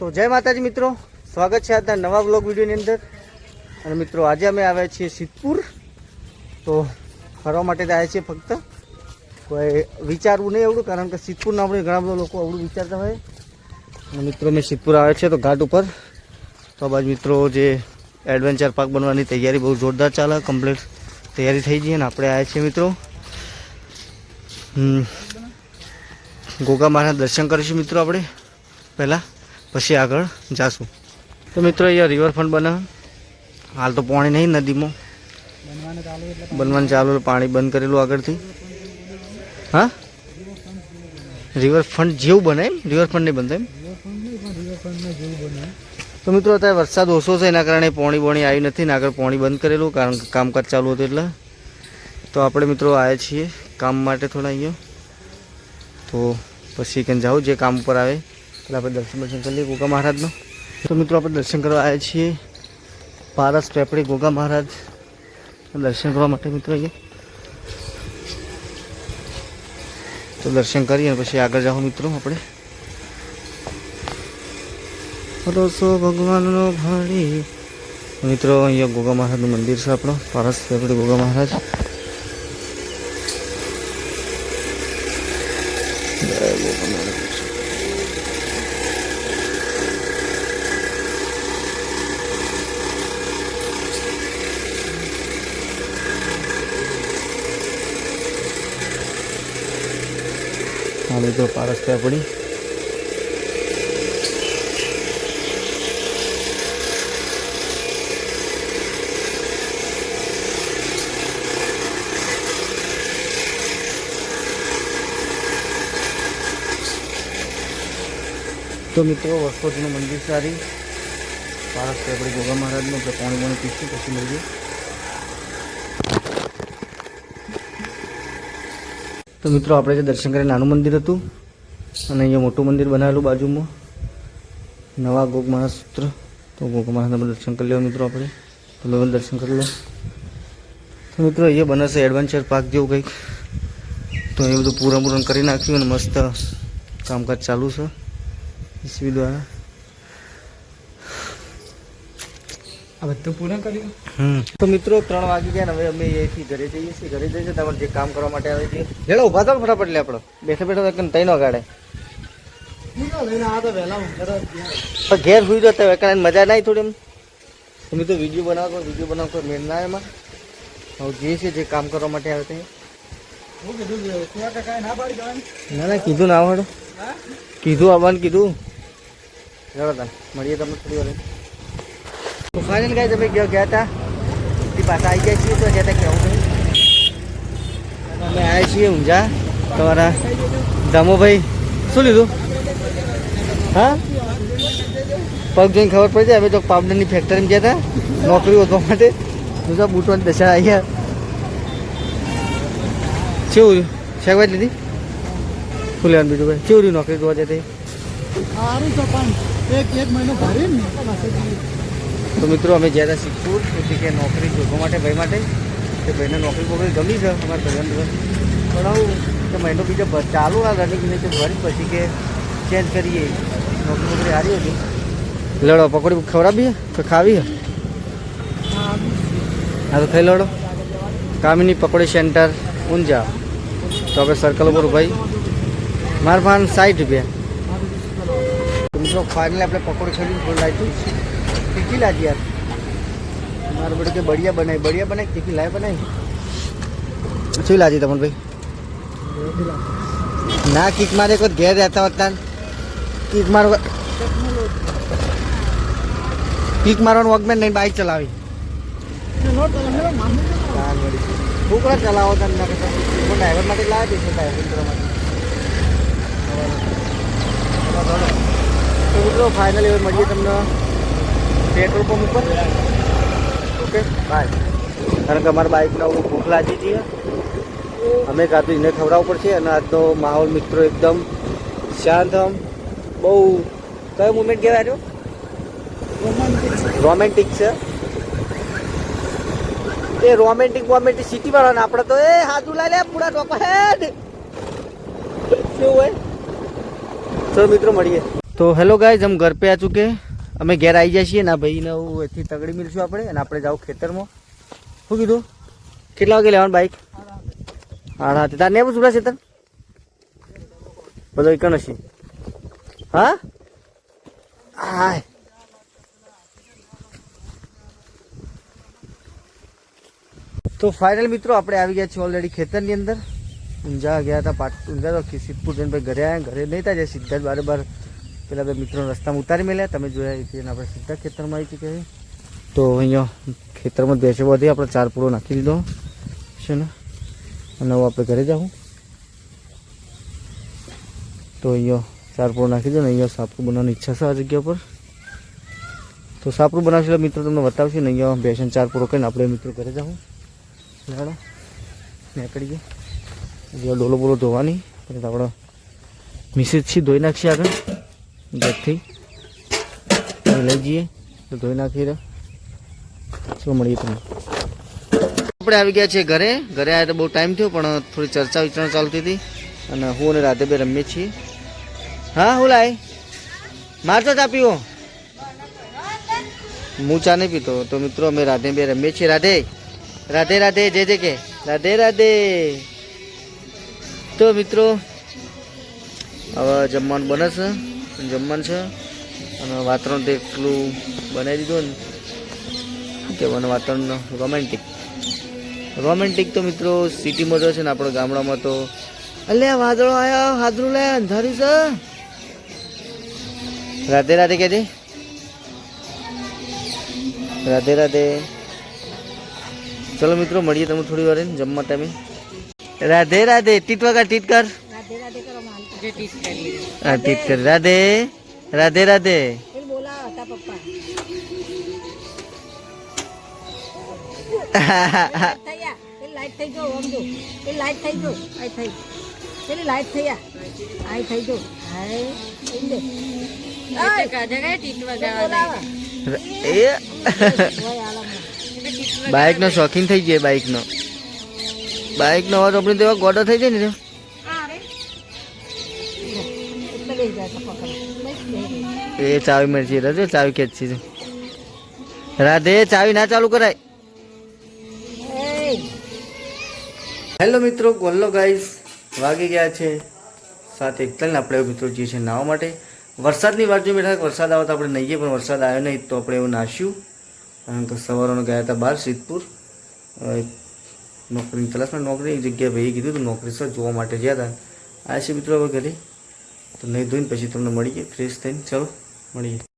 તો જય માતાજી મિત્રો, સ્વાગત છે આજના નવા વ્લોગ વિડીયોની અંદર. અને મિત્રો આજે અમે આવ્યા છીએ સિદ્ધપુર. તો ફરવા માટે જ આવ્યા છીએ, ફક્ત કોઈ વિચારવું નહીં એવડું, કારણ કે સિદ્ધપુરના આપણે ઘણા બધા લોકો અવડું વિચારતા હોય. અને મિત્રો મેં સિદ્ધપુર આવ્યા છે તો ઘાટ ઉપર. તો બાજુ મિત્રો જે એડવેન્ચર પાર્ક બનવાની તૈયારી બહુ જોરદાર ચાલે, કમ્પ્લીટ તૈયારી થઈ ગઈ. અને આપણે આવ્યા છીએ મિત્રો ગોગા મહારાજ દર્શન કરીશું મિત્રો આપણે પહેલાં, પછી આગળ જાશું. તો મિત્રો અહીંયા રિવરફ્રન્ટ બને, હાલ તો પાણી નહીં નદીમાં, બનવાનું ચાલુ, પાણી બંધ કરેલું આગળથી. હા, રિવરફ્રન્ટ જેવું બને એમ, રિવરફ્રન્ટ નહીં બનતા એમ. તો મિત્રો અત્યારે વરસાદ ઓછો છે, એના કારણે પાણી આવી નથી ને આગળ પાણી બંધ કરેલું, કારણ કે કામકાજ ચાલુ હતું એટલે. તો આપણે મિત્રો આવ્યા છીએ કામ માટે થોડા અહીંયા, તો પછી કંઈ જાઉં જે કામ ઉપર આવે એટલે આપણે દર્શન કરી લઈએ ગોગા મહારાજનો. તો મિત્રો આપણે દર્શન કરવા આવ્યા છીએ પારસ પેપડી ગોગા મહારાજ દર્શન કરવા માટે મિત્રો અહીંયા. તો દર્શન કરીએ પછી આગળ જાઓ મિત્રો આપણે. ભરોસો ભગવાનનો ભાડી. મિત્રો અહીંયા ગોગા મહારાજનું મંદિર છે આપણો, પારસ પેપડી ગોગા મહારાજ. હા મિત્રો પારસ પેપડી. તો મિત્રો વર્ષોજીનું મંદિર સારી પારસ પેપડી ગોગા મહારાજનું. આપણે પાણી પીશું પછી મળીએ. તો મિત્રો આપણે જે દર્શન કરીએ નાનું મંદિર હતું, અને અહીંયા મોટું મંદિર બનાવેલું બાજુમાં, નવા ગોગ મહારાજ સૂત્ર. તો ગોગ મહારાજના દર્શન કરી લેવા મિત્રો આપણે, તો દર્શન કરી લો. તો મિત્રો અહીંયા બને છે એડવેન્ચર પાર્ક જેવું કંઈક, તો એ બધું પૂરણ કરી નાખ્યું અને મસ્ત કામકાજ ચાલુ છે ઈસવી દ્વારા. આ બધું પૂર્ણ કર્યું. તો મિત્રો 3 વાગી ગયા ને હવે અમે અહીંથી ઘરે જઈએ છીએ. ઘરે જઈએ તમારે જે કામ કરવા માટે આવે છે લેડો ઉભા થાવ ફટાફટ. લે આપણો બેઠા બેઠા તઈ નો ગાડે ઘેર સુઈ જતા વેકણ મજા નહીં થોડી. એમ તમે તો વિડીયો બનાવો મેળ ના એમાં. હવે જે છે જે કામ કરવા માટે આવે તે ના કીધું ના આવડો, કીધું આવવાનું કીધું. ચલો તને મળીએ તમને થોડી વાર. તો ફાઇનલ ગાઈસ અમે ગયા હતા તે પાછા આવી ગયા છીએ. તો જતા કેવું નહીં, અમે આવ્યા છીએ ઊંઝા. તમારા દામોભાઈ શું લીધું? હા, પગ જોઈને ખબર પડી જાય. અમે તો પાવડરની ફેક્ટરીમાં ગયા હતા નોકરી ઓળખવા માટે. બીજા બૂટવાની દશા આવી ગયા. કેવું શાકભાજી લીધી? શું લેવાનું બીજું ભાઈ? કેવું રહ્યું નોકરી જોવા જતી? એક મહિનો ભરી ને. તો મિત્રો અમે ગયા હતા સિદ્ધપુર, એટલે કે નોકરી શોધવા માટે ભાઈ માટે. તે ભાઈને નોકરી બોકરી ગમી છે અમારા ભાઈબંધ. પણ આવું કે મહિનો બીજો ચાલુ આ રનિંગ નહીં તો ભરી પછી કે ચેન્જ કરીએ. નોકરી બોકરી સારી હતી. લડો પકોડી ખવડાવી તો ખાવી હે? હા તો ખાઈ લડો. કામિની પકોડી સેન્ટર ઊંઝા. તો આપણે સર્કલ ઉપર ભાઈ મારા પાન 60 રૂપિયા. મિત્રો ફાઇનલી આપણે પકોડી ખરીદી લાવી તીખી લાજી યાર. મારે બધું કે બઢિયા બનાવી તીખી લાવી બનાવી. શું લાજી તમને ભાઈ? ના કીક મારે કોઈ ઘેર રહેતા હોતા કીક મારવાનું વગમેન નહીં, બાઇક ચલાવી છોકરા ચલાવો તને ડ્રાઈવર માટે લાવી દઈશું. ડ્રાઈવર માટે તો મિત્રો ફાઇનલી હવે મળીએ તમને પેટ્રોલ પંપ ઉપર. Okay bye. કારણ કે અમારા બાઇકને ભૂખ લાગી છે, અમે કાં એને ખવડાવવું પડશે. અને આજનો માહોલ મિત્રો એકદમ શાંત, બહુ કયો મુમેન્ટ કહેવાય? રોમેન્ટિક છે. એ રોમેન્ટિક સિટી વાળા ને આપણે તો એ હાથું લાય લે પૂરા ટોપા હેડ શું હોય. ચલો મિત્રો મળીએ. તો तो हेलो गाइज, हम घर पे आ चुके हैं। અમે ઘેર આવી જાય છીએ ના ભાઈ ને એથી તગડી મિલશું આપણે અને આપણે જાવ ખેતરમાં. શું કીધું? કેટલા વાગે લેવાનું બાઈક? હા તાર ને પૂછું ખેતર બધો એક નથી. હા હાય તો ફાઇનલ મિત્રો આપણે આવી ગયા છીએ ઓલરેડી ખેતરની અંદર. ઊંઝા ગયા હતા ઊંઝા તો સિદ્ધપુર જઈને ભાઈ ઘરે આવ્યા. ઘરે નહીં થાય સીધા જ બાર પેલા બે મિત્રો રસ્તામાં ઉતારી મેલ્યા. તમે જોયા છીએ આપણે સીધા ખેતરમાં આવી ચૂક્યા છીએ. તો અહીંયા ખેતરમાં બેસે બધી આપણે 4 પૂળો નાખી દીધો છે ને અને હવે આપણે ઘરે જાઉં. તો અહીંયા 4 પૂળો નાખી દો ને અહીંયા સાપરું બનાવવાની ઈચ્છા છે આ જગ્યા પર. તો સાપરું બનાવશું મિત્રો તમને બતાવશું ને અહીંયા બેસન 4 પૂળો કરીને આપણે મિત્રો ઘરે જાઉં. લાડો નીકળીએ અહીંયા ડોલો બોલો ધોવાની પછી આપણે મિસિસ છે ધોઈ નાખીએ આગળ ઘરથી લઈ જઈએ તો ધોઈ નાખી શું મળીએ તમને. આપણે આવી ગયા છીએ ઘરે. ઘરે આવ્યા તો બહુ ટાઈમ થયો પણ થોડી ચર્ચા વિચારણા ચાલતી હતી અને હું અને રાધે બે રમીએ છીએ. હા હું લાય મારતો ચા પીવો? હું ચા નહીં પીતો. તો મિત્રો અમે રાધે બે રમીએ છીએ. રાધે રાધે રાધે જય જય કે રાધે રાધે. તો મિત્રો હવે જમવાનું બને છે જમવાનું છે અને વાતાવરણ તો એટલું બનાવી દીધું ને શું કહેવાનું વાતાવરણ રોમેન્ટિક તો મિત્રો સિટીમાં જો છે ને આપણે ગામડામાં તો અલ્યા વાદળો આવ્યા હાદરું લે અંધારું છે. રાધે રાધે કહેજે રાધે રાધે. ચલો મિત્રો મળીએ તમે થોડી વાર જમવા ટાઈમે. રાધે રાધે ટીટ વગર ટીટ કર. હા ટીટ કર. રાધે રાધે રાધે. બાઇક નો શોખીન થઈ જાય. બાઇક નો અવાજ આપણે તેવા ગોડો થઈ જાય ને એ ચાવી મરજી રજો ચાવી ખેંચી છે. રાધે ચાવી ના ચાલુ કરાય. હેલો મિત્રો ગોલ્લો ગાઈસ વાગી ગયા છે 7:41. આપણે મિત્રો જઈએ છીએ નાહવા માટે. વરસાદની વાત જો બેઠા વરસાદ આવે તો આપણે નહીએ પણ વરસાદ આવ્યો નહીં તો આપણે એવું નાશ્યું કારણ કે સવારોને ગયા હતા બહાર સિદ્ધપુર નોકરીની તલાશમાં. નોકરી જગ્યાએ ભાઈએ કીધું તો નોકરી સર જોવા માટે ગયા હતા. આ છે મિત્રો હવે ઘરે તો નહીં ધોઈને પછી તમને મળીએ ફ્રેશ થઈને. ચલો મળીએ.